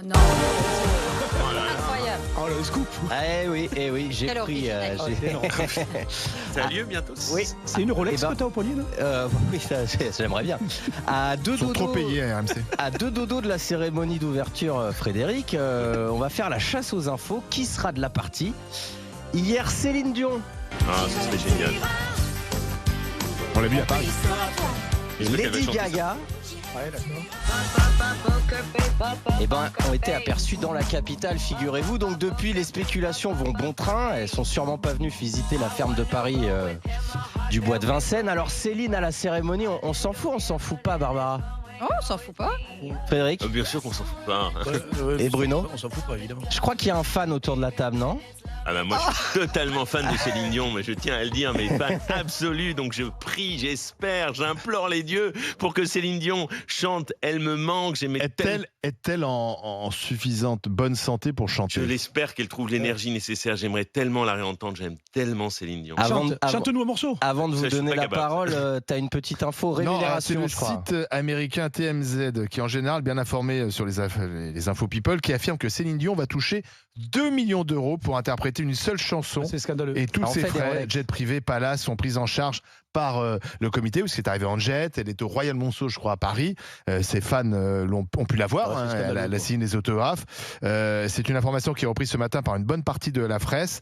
Non. Oh là là. Incroyable. Oh le scoop. Eh oui, j'ai Quel pris. original. Ça a lieu bientôt. Oui. C'est une Rolex Eh ben, que t'as au poignet là? Oui, ça, j'aimerais bien. À deux Ils sont trop dodos, payés à RMC. à deux dodos de la cérémonie d'ouverture, Frédéric, on va faire la chasse aux infos. Qui sera de la partie? Hier, Céline Dion, Ah, ça serait génial. On l'a vu à Paris. J'espère qu'elle va Lady chanter ça. Gaga, Ouais, d'accord. ont été aperçus dans la capitale, figurez-vous. Donc depuis, les spéculations vont bon train. Elles sont sûrement pas venues visiter la ferme de Paris du bois de Vincennes. Alors Céline à la cérémonie, on s'en fout pas, Barbara? Oh, on s'en fout pas. Frédéric? Bien sûr qu'on s'en fout pas. Et Bruno? On s'en fout pas, évidemment. Je crois qu'il y a un fan autour de la table, non? Ah bah moi je suis totalement fan de Céline Dion, mais je tiens à le dire, mais fan absolu. Donc je prie, j'espère, j'implore les dieux pour que Céline Dion chante. Elle me manque. Est-elle en suffisante bonne santé pour Je chanter? l'espère qu'elle trouve l'énergie nécessaire. J'aimerais tellement la réentendre. J'aime tellement Céline Dion. Chante-nous un morceau. Avant de Ça, vous je suis donner pas la capable. parole, t'as une petite info Non, c'est rémunération, le je crois. site américain TMZ qui est en général bien informé sur les infos people, qui affirme que Céline Dion va toucher 2 millions d'euros pour interpréter une seule chanson. C'est scandaleux. Et tous Ah, on ses fait des frais, Rolex. jet privé, palace, sont pris en charge par le comité, parce qu'elle est arrivée en jet. Elle est au Royal Monceau, je crois, à Paris. Ses fans ont pu la voir. Ouais, c'est scandaleux, elle a quoi. signé des autographes. C'est une information qui est reprise ce matin par une bonne partie de la presse,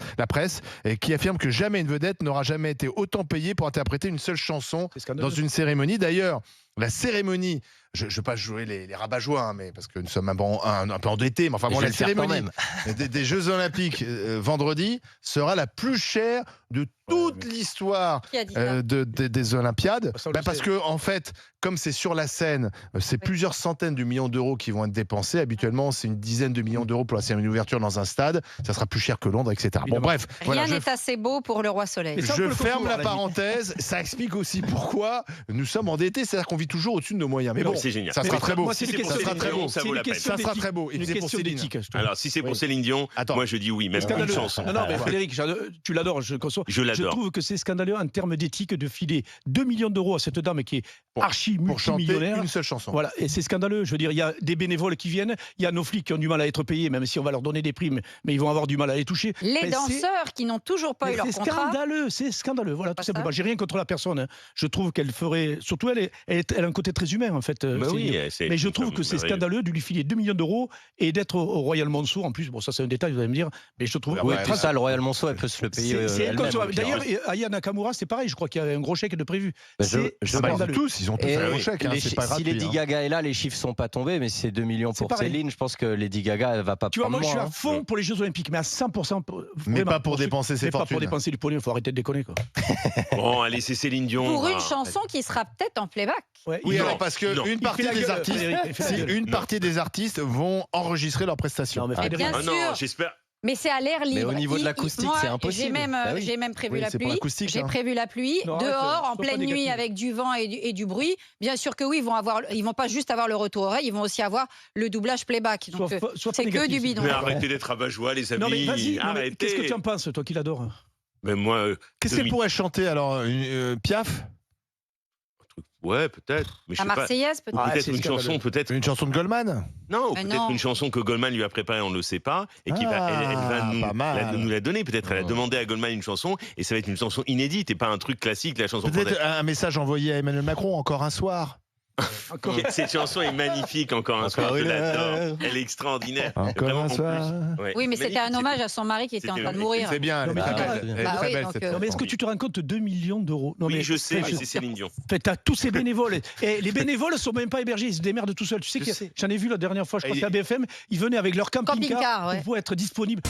et qui affirme que jamais une vedette n'aura jamais été autant payée pour interpréter une seule chanson C'est scandaleux. dans une cérémonie. D'ailleurs, la cérémonie, je ne veux pas jouer les rabat-joie, mais parce que nous sommes un peu endettés, mais enfin bon, Je vais la le faire quand cérémonie même. des Jeux Olympiques vendredi sera la plus chère de toute l'histoire Qui a dit ça des Olympiades. Ça, on le Parce sait. que, en fait, comme c'est sur la scène, c'est plusieurs centaines de millions d'euros qui vont être dépensés. Habituellement, c'est une dizaine de millions d'euros pour la cérémonie d'ouverture dans un stade. Ça sera plus cher que Londres, etc. Bon, Évidemment. bref, voilà, Rien n'est assez beau pour le roi soleil. Mais ça, on je peut le ferme comprendre, la à la parenthèse. Ça explique aussi pourquoi nous sommes endettés. C'est-à-dire qu'on vit toujours au-dessus de nos moyens. Mais Non, bon, c'est génial. ça sera Mais très beau. moi, c'est une Si c'est pour Ça question sera Céline très beau. Dion, ça vaut la peine. Ça sera très beau. Et Une c'est pour question Céline. d'éthique, je trouve. Alors si c'est pour Oui. Céline Dion, Attends. moi je dis oui, même une Scandaleux. chanson. Non, mais Frédéric, tu l'adores, je conçois. Je l'adore. trouve que c'est scandaleux en termes d'éthique de filer 2 millions d'euros à cette dame qui est archi Pour chanter multimillionnaire. une seule chanson. Voilà, et c'est scandaleux. Je veux dire, il y a des bénévoles qui viennent, il y a nos flics qui ont du mal à être payés, même si on va leur donner des primes, mais ils vont avoir du mal à les toucher. Les Mais danseurs qui n'ont toujours pas eu leur c'est contrat. scandaleux, voilà, tout Pas simplement. ça. J'ai rien contre la personne. Hein. Je trouve qu'elle ferait. Surtout, elle a un côté très humain, en fait. Bah Céline. oui, c'est Mais je une trouve femme que c'est merveilleuse. scandaleux de lui filer 2 millions d'euros et d'être au Royal Monceau. En plus, bon, ça c'est un détail, vous allez me dire, mais je trouve. Oui, Ouais, tout ça, le Royal Monceau, elle peut se le payer c'est elle-même. inconcevable. D'ailleurs, Puis, Aya Nakamura, c'est pareil, je crois qu'il y a un gros chèque de prévu. je- C'est je- Ah bah, scandaleux. ils ont tous Et un gros oui, chèque. Hein, les c'est chi- pas si gratuit. Lady hein. Gaga est là, les chiffres sont pas tombés, mais c'est 2 millions C'est pour pareil. Céline. Je pense que Lady Gaga, elle va pas Tu vois, prendre moi, je suis moins. à fond pour les Jeux Olympiques, mais à 100%. Mais vraiment, pas pour dépenser ses mais pas pour fortunes. dépenser du pognon, il faut arrêter de déconner, quoi. Bon, allez, c'est Céline Dion. Pour une Ah. chanson qui sera peut-être en playback. Ouais, Oui, il- alors parce que non. une Il partie fait la des gueule, artistes, Frédéric, il fait la si gueule. une partie des artistes vont enregistrer leurs prestations. Non, mais Ah, Frédéric, bien Ah non, sûr. j'espère. Mais c'est à l'air libre. Mais au niveau de Il- l'acoustique, moi, c'est impossible. Bah oui. J'ai même prévu Oui, la c'est pour pluie. l'acoustique, J'ai hein. prévu la pluie Non, dehors arrête, en sois pas pleine nuit négative. avec du vent et du bruit. Bien sûr que oui, ils vont pas juste avoir le retour oreille, ils vont aussi avoir le doublage playback. Donc sois pas c'est que négatif, du bidon. Mais arrêtez d'être rabat-joie, les amis. Non, mais vas-y, non, mais arrêtez. qu'est-ce que tu en penses, toi qui l'adores? Mais moi, Qu'est-ce qu'elle pourrait chanter alors Piaf? ouais, peut-être. Mais je La sais pas. Marseillaise peut-être. Ah, Peut-être c'est une scandaleux. chanson, peut-être. Une chanson de Goldman? Non, Mais peut-être non. une chanson que Goldman lui a préparée, on ne le sait pas, et qui Ah, elle va pas mal. nous la donner. Peut-être elle a Oh. demandé à Goldman une chanson, et ça va être une chanson inédite et pas un truc classique, la chanson Peut-être française. un message envoyé à Emmanuel Macron, encore un soir. Encore. Cette chanson est magnifique, encore un soir, je une l'adore. heure. Elle est extraordinaire. Encore Vraiment, un en soir. plus, ouais. Oui, mais c'était un Magnifique, hommage à son mari qui était en c'était train de magnifique. mourir. C'est bien, elle est Non, mais très c'est belle. bien. Elle est Bah très oui, belle, donc, cette non, Non, mais est-ce chanson. que tu te rends compte 2 millions d'euros? Non, Oui, mais je sais, mais je- c'est Céline Dion. T'as tous ces bénévoles. Et les bénévoles ne sont même pas hébergés, ils se démerdent tout seuls. Tu sais Je que sais. j'en ai vu la dernière fois, je crois Et- que c'est à BFM, ils venaient avec leur camping-car Camping-car, ouais. pour pouvoir être disponibles.